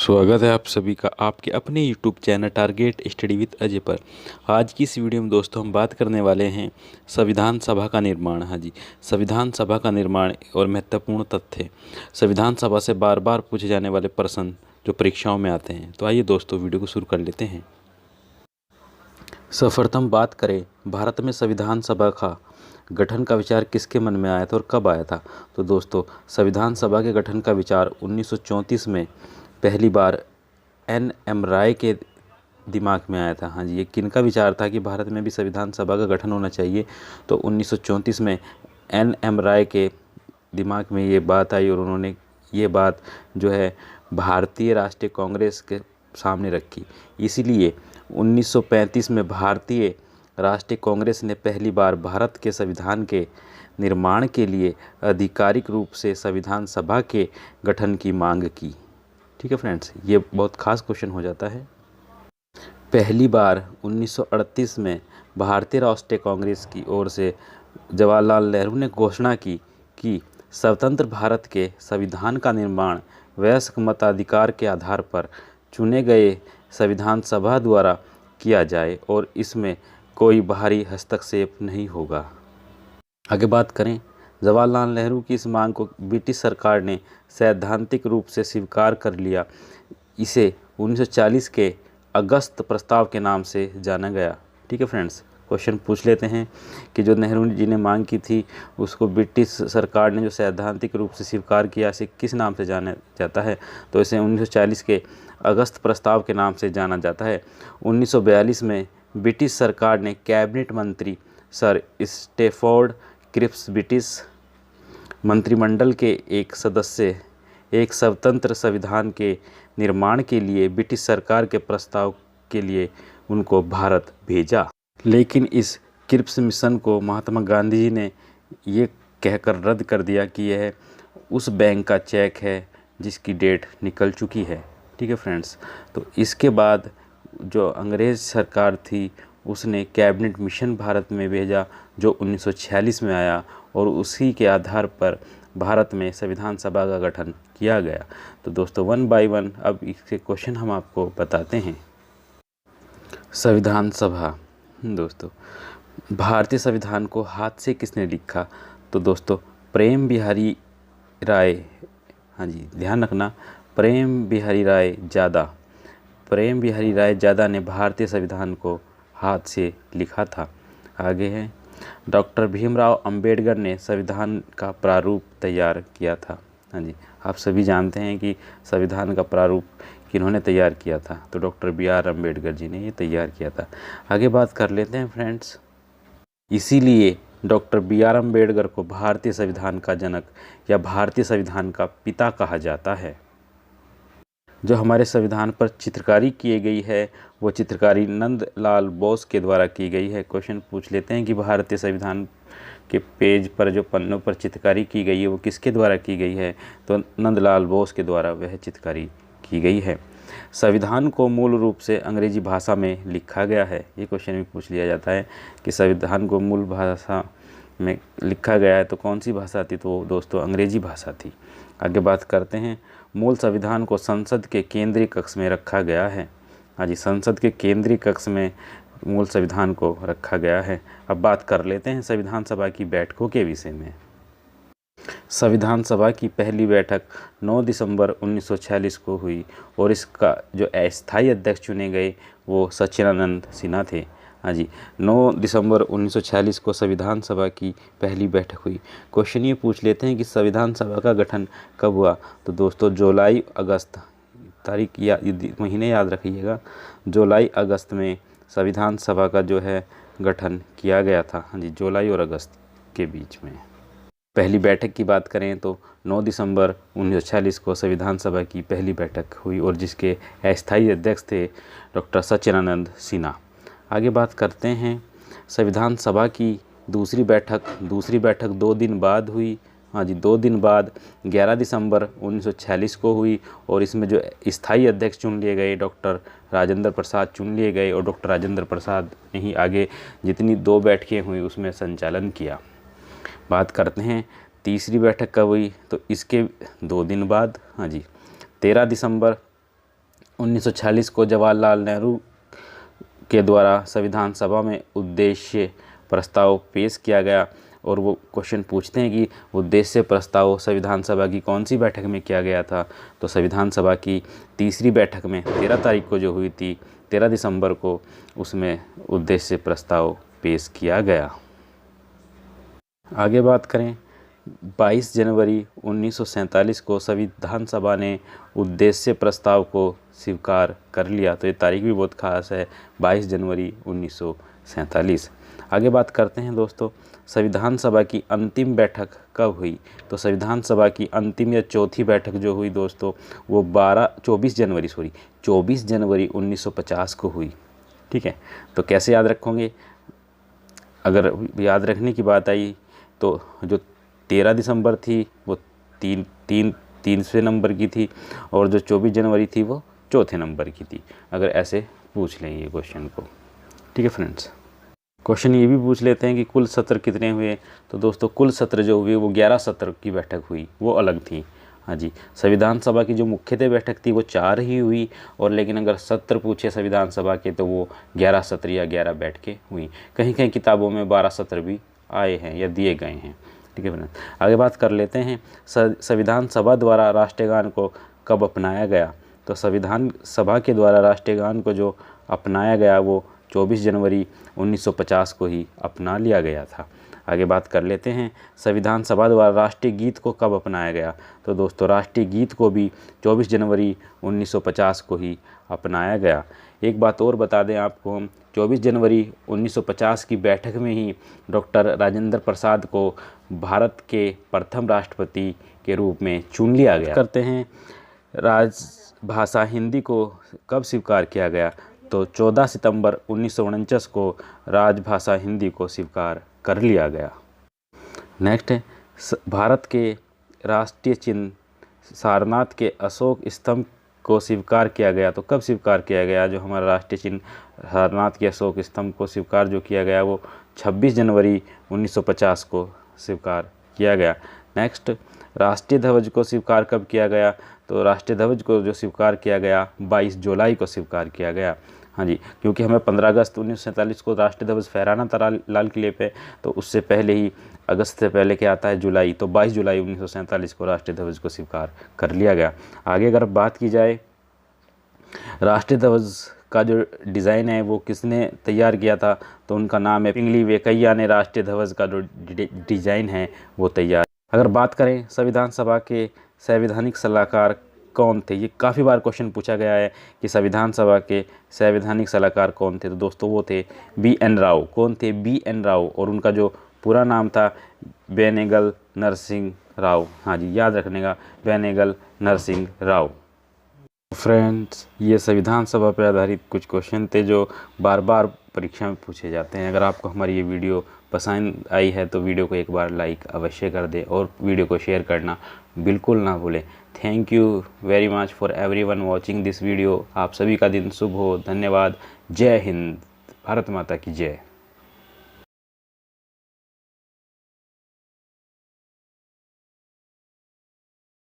स्वागत है आप सभी का आपके अपने YouTube channel target study with Ajay पर। आज की इस वीडियो में दोस्तों हम बात करने वाले हैं संविधान सभा का निर्माण। हाँ जी, संविधान सभा का निर्माण और महत्वपूर्ण तथ्य, संविधान सभा से बार बार पूछे जाने वाले प्रश्न जो परीक्षाओं में आते हैं। तो आइए दोस्तों वीडियो को शुरू कर लेते हैं। सर्वप्रथम बात करें भारत में संविधान सभा का गठन का विचार किसके मन में आया था और कब आया था। तो दोस्तों संविधान सभा के गठन का विचार 1934 में पहली बार एन.एम. राय के दिमाग में आया था। हाँ जी, ये किनका विचार था कि भारत में भी संविधान सभा का गठन होना चाहिए। तो 1934 में एन.एम. राय के दिमाग में ये बात आई और उन्होंने ये बात जो है भारतीय राष्ट्रीय कांग्रेस के सामने रखी। इसीलिए 1935 में भारतीय राष्ट्रीय कांग्रेस ने पहली बार भारत के संविधान के निर्माण के लिए आधिकारिक रूप से संविधान सभा के गठन की मांग की। ठीक है फ्रेंड्स, ये बहुत खास क्वेश्चन हो जाता है। पहली बार 1938 में भारतीय राष्ट्रीय कांग्रेस की ओर से जवाहरलाल नेहरू ने घोषणा की कि स्वतंत्र भारत के संविधान का निर्माण वयस्क मताधिकार के आधार पर चुने गए संविधान सभा द्वारा किया जाए और इसमें कोई बाहरी हस्तक्षेप नहीं होगा। आगे बात करें, जवाहरलाल नेहरू की इस मांग को ब्रिटिश सरकार ने सैद्धांतिक रूप से स्वीकार कर लिया। इसे 1940 के अगस्त प्रस्ताव के नाम से जाना गया। ठीक है फ्रेंड्स, क्वेश्चन पूछ लेते हैं कि जो नेहरू जी ने मांग की थी उसको ब्रिटिश सरकार ने जो सैद्धांतिक रूप से स्वीकार किया, इसे किस नाम से जाना जाता है। तो इसे 1940 के अगस्त प्रस्ताव के नाम से जाना जाता है। 1942 में ब्रिटिश सरकार ने कैबिनेट मंत्री सर स्टैफोर्ड क्रिप्स ब्रिटिश मंत्रिमंडल के एक सदस्य एक स्वतंत्र संविधान के निर्माण के लिए ब्रिटिश सरकार के प्रस्ताव के लिए उनको भारत भेजा। लेकिन इस क्रिप्स मिशन को महात्मा गांधी जी ने ये कहकर रद्द कर दिया कि यह उस बैंक का चेक है जिसकी डेट निकल चुकी है। ठीक है फ्रेंड्स, तो इसके बाद जो अंग्रेज़ सरकार थी उसने कैबिनेट मिशन भारत में भेजा जो 1946 में आया और उसी के आधार पर भारत में संविधान सभा का गठन किया गया। तो दोस्तों वन बाय वन अब इसके क्वेश्चन हम आपको बताते हैं। संविधान सभा, दोस्तों भारतीय संविधान को हाथ से किसने लिखा। तो दोस्तों प्रेम बिहारी राय, हाँ जी ध्यान रखना, प्रेम बिहारी राय ज़्यादा ने भारतीय संविधान को हाथ से लिखा था। आगे है, डॉक्टर भीमराव अंबेडकर ने संविधान का प्रारूप तैयार किया था। हाँ जी, आप सभी जानते हैं कि संविधान का प्रारूप किन्होंने तैयार किया था। तो डॉक्टर बी.आर. अम्बेडकर जी ने ये तैयार किया था। आगे बात कर लेते हैं फ्रेंड्स, इसीलिए डॉक्टर बी.आर. अम्बेडकर को भारतीय संविधान का जनक या भारतीय संविधान का पिता कहा जाता है। जो हमारे संविधान पर चित्रकारी की गई है वो चित्रकारी नंदलाल बोस के द्वारा की गई है। क्वेश्चन पूछ लेते हैं कि भारतीय संविधान के पेज पर जो पन्नों पर चित्रकारी की गई है वो किसके द्वारा की गई है। तो नंदलाल बोस के द्वारा वह चित्रकारी की गई है। संविधान को मूल रूप से अंग्रेजी भाषा में लिखा गया है। ये क्वेश्चन भी पूछ लिया जाता है कि संविधान को मूल भाषा में लिखा गया है तो कौन सी भाषा थी। तो दोस्तों अंग्रेजी भाषा थी। आगे बात करते हैं, मूल संविधान को संसद के केंद्रीय कक्ष में रखा गया है। हाँ जी, संसद के केंद्रीय कक्ष में मूल संविधान को रखा गया है। अब बात कर लेते हैं संविधान सभा की बैठकों के विषय में। संविधान सभा की पहली बैठक 9 दिसंबर 1946 को हुई और इसका जो अस्थायी अध्यक्ष चुने गए वो सच्चिदानंद सिन्हा थे। हाँ जी, 9 दिसंबर 1946 को संविधान सभा की पहली बैठक हुई। क्वेश्चन ये पूछ लेते हैं कि संविधान सभा का गठन कब हुआ। तो दोस्तों जुलाई अगस्त, तारीख या महीने याद रखिएगा, जुलाई अगस्त में संविधान सभा का जो है गठन किया गया था। हाँ जी, जुलाई और अगस्त के बीच में। पहली बैठक की बात करें तो 9 दिसंबर 1946 को संविधान सभा की पहली बैठक हुई और जिसके अस्थायी अध्यक्ष थे डॉक्टर सच्चिदानंद सिन्हा। आगे बात करते हैं, संविधान सभा की दूसरी बैठक 2 दिन बाद हुई। हाँ जी, 2 दिन बाद 11 दिसंबर 1946 को हुई और इसमें जो स्थायी अध्यक्ष चुन लिए गए डॉक्टर राजेंद्र प्रसाद चुन लिए गए और डॉक्टर राजेंद्र प्रसाद ने ही आगे जितनी 2 बैठकें हुई उसमें संचालन किया। बात करते हैं तीसरी बैठक कब हुई। तो इसके 2 दिन बाद, हाँ जी 13 दिसंबर 1946 को जवाहरलाल नेहरू के द्वारा संविधान सभा में उद्देश्य प्रस्ताव पेश किया गया। और वो क्वेश्चन पूछते हैं कि उद्देश्य प्रस्ताव संविधान सभा की कौन सी बैठक में किया गया था, तो संविधान सभा की तीसरी बैठक में 13 तारीख को जो हुई थी, 13 दिसंबर को, उसमें उद्देश्य प्रस्ताव पेश किया गया। आगे बात करें, 22 जनवरी 1947 को संविधान सभा ने उद्देश्य प्रस्ताव को स्वीकार कर लिया। तो ये तारीख भी बहुत खास है, 22 जनवरी 1947। आगे बात करते हैं दोस्तों, संविधान सभा की अंतिम बैठक कब हुई। तो संविधान सभा की अंतिम या चौथी बैठक जो हुई दोस्तों, वो 24 जनवरी 1950 को हुई। ठीक है, तो कैसे याद रखोगे, अगर याद रखने की बात आई तो जो 13 दिसंबर थी वो तीसरे नंबर की थी, और जो 24 जनवरी थी वो चौथे नंबर की थी, अगर ऐसे पूछ लें ये क्वेश्चन को। ठीक है फ्रेंड्स, क्वेश्चन ये भी पूछ लेते हैं कि कुल सत्र कितने हुए। तो दोस्तों कुल सत्र जो हुए वो 11 सत्र की बैठक हुई, वो अलग थी। हाँ जी, संविधान सभा की जो मुख्यतः बैठक थी वो 4 ही हुई, और लेकिन अगर सत्र पूछे संविधान सभा के तो वो 11 सत्र या 11 बैठकें हुई। कहीं कहीं किताबों में 12 सत्र भी आए हैं या दिए गए हैं। ठीक है फ्रेंड्स, आगे बात कर लेते हैं, संविधान सभा द्वारा राष्ट्रीय गान को कब अपनाया गया। तो संविधान सभा के द्वारा राष्ट्रीय गान को जो अपनाया गया वो 24 जनवरी 1950 को ही अपना लिया गया था। आगे बात कर लेते हैं, संविधान सभा द्वारा राष्ट्रीय गीत को कब अपनाया गया। तो दोस्तों राष्ट्रीय गीत को भी 24 जनवरी 1950 को ही अपनाया गया। एक बात और बता दें आपको, हम 24 जनवरी 1950 की बैठक में ही डॉक्टर राजेंद्र प्रसाद को भारत के प्रथम राष्ट्रपति के रूप में चुन लिया गया। करते हैं, राजभाषा हिंदी को कब स्वीकार किया गया। तो 14 सितंबर 1949 को राजभाषा हिंदी को स्वीकार कर लिया गया। नेक्स्ट है, भारत के राष्ट्रीय चिन्ह सारनाथ के अशोक स्तंभ को स्वीकार किया गया। तो कब स्वीकार किया गया, जो हमारा राष्ट्रीय चिन्ह सारनाथ के अशोक स्तंभ को स्वीकार जो किया गया वो 26 जनवरी 1950 को स्वीकार किया गया। नेक्स्ट, राष्ट्रीय ध्वज को स्वीकार कब किया गया। तो राष्ट्रीय ध्वज को जो स्वीकार किया गया 22 जुलाई को स्वीकार किया गया। हाँ जी, क्योंकि हमें 15 अगस्त 1947 को राष्ट्रीय ध्वज फहराना था लाल किले पे, तो उससे पहले ही अगस्त से पहले क्या आता है जुलाई, तो 22 जुलाई 1947 को राष्ट्रीय ध्वज को स्वीकार कर लिया गया। आगे अगर बात की जाए, राष्ट्रीय ध्वज का जो डिज़ाइन है वो किसने तैयार किया था। तो उनका नाम है पिंगली वेंकैया ने राष्ट्रीय ध्वज का जो डिज़ाइन है वो तैयार। अगर बात करें संविधान सभा के संवैधानिक सलाहकार कौन थे, ये काफ़ी बार क्वेश्चन पूछा गया है कि संविधान सभा के संवैधानिक सलाहकार कौन थे। तो दोस्तों वो थे B.N. राव। कौन थे? B.N. राव, और उनका जो पूरा नाम था बेनेगल नरसिंह राव। हाँ जी, याद रखने का, बेनेगल नरसिंह राव। फ्रेंड्स, ये संविधान सभा पर आधारित कुछ क्वेश्चन थे जो बार बार परीक्षा में पूछे जाते हैं। अगर आपको हमारी ये वीडियो पसंद आई है तो वीडियो को एक बार लाइक अवश्य कर दें और वीडियो को शेयर करना बिल्कुल ना भूलें। Thank you very much for everyone watching this video. आप सभी का दिन शुभ हो। धन्यवाद। जय हिंद। भारत माता की जय।